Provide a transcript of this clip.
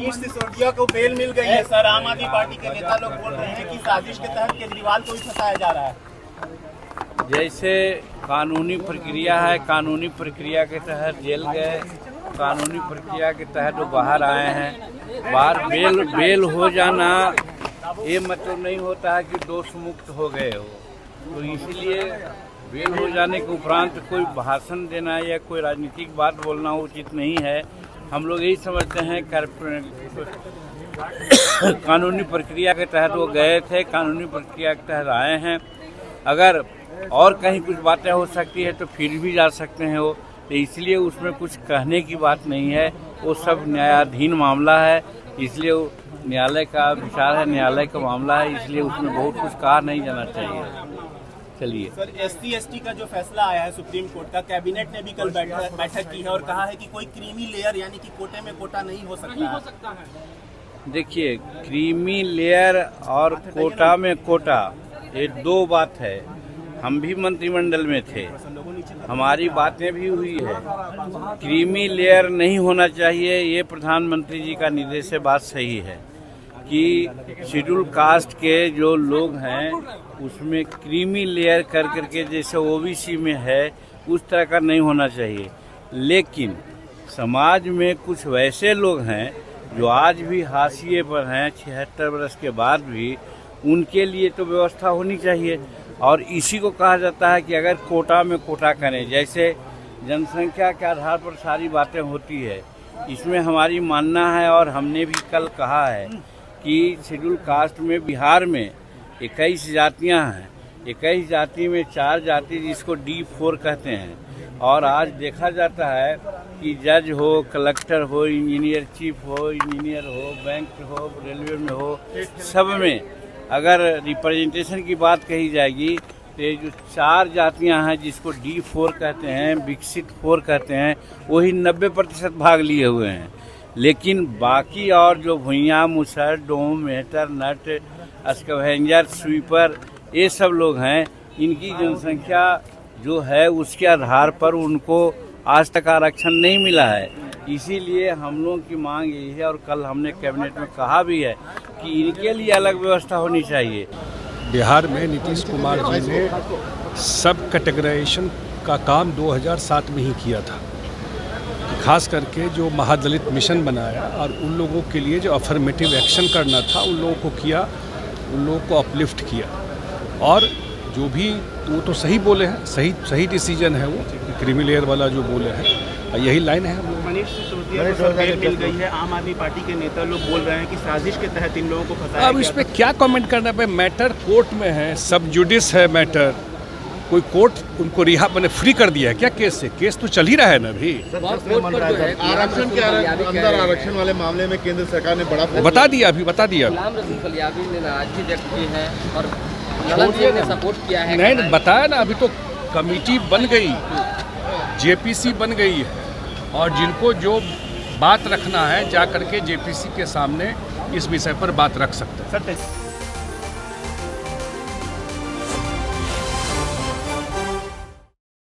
मनीष सिसोदिया को बेल मिल गई है सर। आम आदमी पार्टी के नेता लोग बोल रहे हैं कि साजिश के तहत केजरीवाल को भी फंसाया जा रहा है। जैसे कानूनी प्रक्रिया है, कानूनी प्रक्रिया के तहत जेल गए, कानूनी प्रक्रिया के तहत वो बाहर आए हैं। बाहर बेल हो जाना ये मतलब नहीं होता है कि दोष मुक्त हो गए हो। तो इसीलिए बेल हो जाने के उपरांत कोई भाषण देना या कोई राजनीतिक बात बोलना उचित नहीं है। हम लोग यही समझते हैं कानूनी प्रक्रिया के तहत वो गए थे, कानूनी प्रक्रिया के तहत आए हैं। अगर और कहीं कुछ बातें हो सकती है तो फिर भी जा सकते हैं वो, तो इसलिए उसमें कुछ कहने की बात नहीं है। वो सब न्यायाधीन मामला है, इसलिए न्यायालय का विचार है, न्यायालय का मामला है, इसलिए उसमें बहुत कुछ कहा नहीं जाना चाहिए। चलिए सर, SC/ST का जो फैसला आया है सुप्रीम कोर्ट का, कैबिनेट ने भी कल बैठक की है और कहा है कि कोई क्रीमी लेयर यानी कि कोटे में कोटा नहीं हो सकता है। देखिए, क्रीमी लेयर और कोटा में कोटा ये दो बात है। हम भी मंत्रिमंडल में थे, हमारी बातें भी हुई है। क्रीमी लेयर नहीं होना चाहिए, ये प्रधानमंत्री जी का निर्देश है। बात सही है कि शेड्यूल कास्ट के जो लोग हैं उसमें क्रीमी लेयर कर करके जैसे OBC में है उस तरह का नहीं होना चाहिए। लेकिन समाज में कुछ वैसे लोग हैं जो आज भी हाशिए पर हैं, 76 वर्ष के बाद भी, उनके लिए तो व्यवस्था होनी चाहिए। और इसी को कहा जाता है कि अगर कोटा में कोटा करें, जैसे जनसंख्या के आधार पर सारी बातें होती है, इसमें हमारी मानना है और हमने भी कल कहा है कि शेड्यूल कास्ट में बिहार में 21 जातियां हैं। 21 जाति में 4 जाति जिसको D4 कहते हैं। और आज देखा जाता है कि जज हो, कलेक्टर हो, इंजीनियर चीफ हो, इंजीनियर हो, बैंक हो, रेलवे में हो, सब में अगर रिप्रेजेंटेशन की बात कही जाएगी तो ये जो 4 जातियां हैं जिसको D4 कहते हैं, विकसित 4 कहते हैं, वही 90% भाग लिए हुए हैं। लेकिन बाकी और जो भुइयाँ, मुसहर, डोम, मेहतर, नट, स्कैवेंजर, स्वीपर, ये सब लोग हैं, इनकी जनसंख्या जो है उसके आधार पर उनको आज तक आरक्षण नहीं मिला है। इसीलिए हम लोगों की मांग यही है और कल हमने कैबिनेट में कहा भी है कि इनके लिए अलग व्यवस्था होनी चाहिए। बिहार में नीतीश कुमार जी ने सब कैटेगराइजेशन का काम 2007 में ही किया था। खास करके जो महादलित मिशन बनाया और उन लोगों के लिए जो अफर्मेटिव एक्शन करना था उन लोगों को किया, उन लोगों को अपलिफ्ट किया। और जो भी वो तो सही बोले हैं, सही डिसीजन है वो, क्रीमी लेयर वाला जो बोले हैं, यही लाइन है। मनीष सिसोदिया को बेल मिल गई है। आम आदमी पार्टी के नेता लोग बोल रहे हैं कि साजिश के तहत इन लोगों को फंसाया गया। अब इस पे क्या कमेंट करना पे, मैटर कोर्ट में है, सब जुडिस है मैटर। कोई कोर्ट उनको रिहा मैंने फ्री कर दिया है क्या केस से? केस तो चल ही रहा है ना अभी। आरक्षण के अंदर आरक्षण वाले मामले में केंद्र सरकार ने बड़ा बता दिया सपोर्ट किया है। नहीं बताया ना, अभी तो कमेटी बन गई, JPC बन गई है और जिनको जो बात रखना है जा करके JPC के सामने इस विषय पर बात रख सकते हैं।